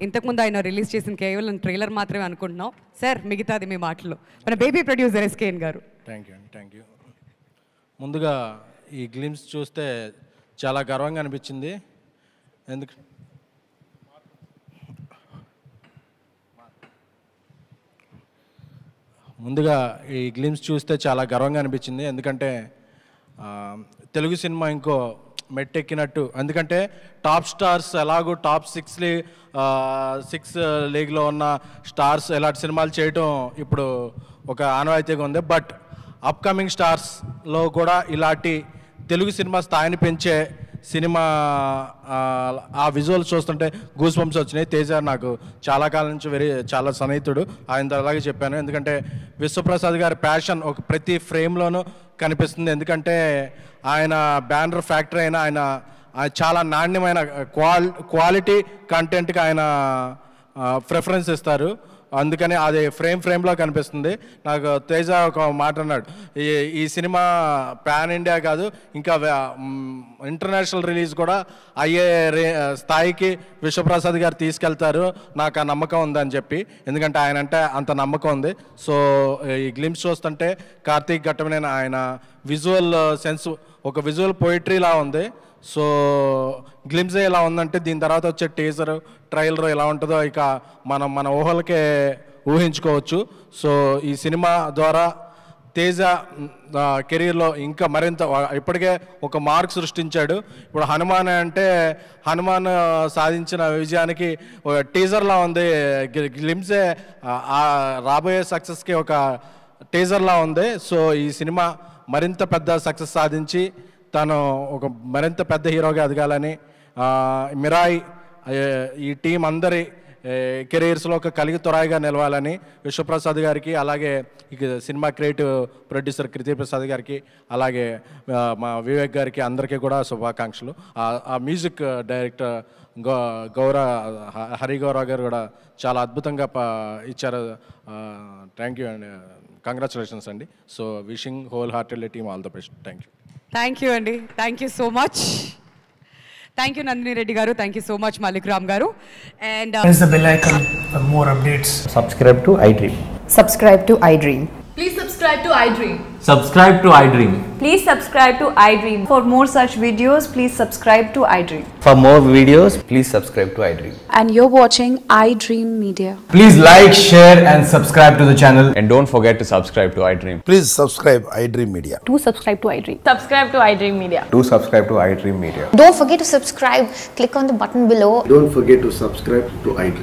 ఇంతకుముందు ఆయన రిలీజ్ చేసిన కేవలం ట్రైలర్ మాత్రమే అనుకుంటున్నాం. సార్ మిగతాది మీ మాటలు మన బేబీ ప్రొడ్యూసర్ ఎస్కేఎన్ గారు. Thank you. ముందుగా ఈ గ్లిమ్స్ చూస్తే చాలా గర్వంగా అనిపించింది. ఎందుకంటే తెలుగు సినిమా ఇంకో మెట్టెక్కినట్టు. ఎందుకంటే టాప్ స్టార్స్ ఎలాగో టాప్ 6 లీగ్లో ఉన్న స్టార్స్ ఇలాంటి సినిమాలు చేయటం ఇప్పుడు ఒక ఆనవాయితీగా ఉంది. బట్ అప్కమింగ్ స్టార్స్లో కూడా ఇలాంటి తెలుగు సినిమా స్థాయిని పెంచే సినిమా ఆ విజువల్స్ చూస్తుంటే గూస్ బంప్స్ వచ్చినాయి. తేజ నాకు చాలా కాలం నుంచి చాలా సన్నిహితుడు, ఆయన అలాగే చెప్పాను. ఎందుకంటే విశ్వప్రసాద్ గారి ప్యాషన్ ఒక ప్రతి ఫ్రేమ్లోనూ కనిపిస్తుంది. ఎందుకంటే ఆయన బ్యానర్ ఫ్యాక్టరీ అయినా ఆయన చాలా నాణ్యమైన క్వాలిటీ కంటెంట్కి ఆయన ప్రిఫరెన్స్ ఇస్తారు. అందుకని అది ఫ్రేమ్లో కనిపిస్తుంది. నాకు తేజ ఒక మాట అన్నాడు, ఈ సినిమా పాన్ ఇండియా కాదు ఇంకా ఇంటర్నేషనల్ రిలీజ్ కూడా అయ్యే స్థాయికి విశ్వప్రసాద్ గారు తీసుకెళ్తారు, నాకు ఆ నమ్మకం ఉందని చెప్పి. ఎందుకంటే ఆయన అంటే అంత నమ్మకం ఉంది. సో ఈ గ్లిమ్స్ చూస్తుంటే కార్తీక్ ఘట్టమనేని ఆయన విజువల్ సెన్స్ ఒక విజువల్ పోయిటరీలా ఉంది. సో గ్లిమ్స్ ఎలా ఉందంటే దీని తర్వాత వచ్చే టీజర్ ట్రైలర్ ఎలా ఉంటుందో ఇక మన ఊహలకే ఊహించుకోవచ్చు. సో ఈ సినిమా ద్వారా తేజ కెరీర్లో ఇంకా మరింత ఇప్పటికే ఒక మార్క్ సృష్టించాడు. ఇప్పుడు హనుమాన్ అంటే హనుమాన్ సాధించిన విజయానికి టీజర్లా ఉంది. గ్లిమ్సే రాబోయే సక్సెస్కి ఒక టీజర్లా ఉంది. సో ఈ సినిమా మరింత పెద్ద సక్సెస్ సాధించి తను ఒక మరింత పెద్ద హీరోగా ఎదగాలని, మిరాయి ఈ టీం అందరి కెరీర్స్లో ఒక కలిగి తొరాయిగా నిలవాలని విశ్వప్రసాద్ గారికి, అలాగే ఇక సినిమా క్రియేటివ్ ప్రొడ్యూసర్ కృతి ప్రసాద్ గారికి, అలాగే మా వివేక్ గారికి అందరికీ కూడా శుభాకాంక్షలు. ఆ మ్యూజిక్ డైరెక్టర్ హరి గౌరవ్ గారు కూడా చాలా అద్భుతంగా ఇచ్చారు. థ్యాంక్ యూ అండి, కంగ్రాచులేషన్స్ అండి. So wishing wholeheartedly team all the best. Thank you అండి, thank you so much. Thank you Nandini Reddy garu, thank you so much Mallik Ram garu. And press the bell icon for more updates. Subscribe to iDream. Subscribe to iDream. Please subscribe to iDream. Subscribe to iDream. Please subscribe to iDream. For more such videos, please subscribe to iDream. For more videos, please subscribe to iDream. And you're watching iDream Media. Please like, share and subscribe to the channel. And don't forget to subscribe to iDream. Please subscribe iDream Media. Do subscribe to iDream. Subscribe to iDream Media. Do subscribe to iDream Media. Don't forget to subscribe. Click on the button below. Don't forget to subscribe to iDream.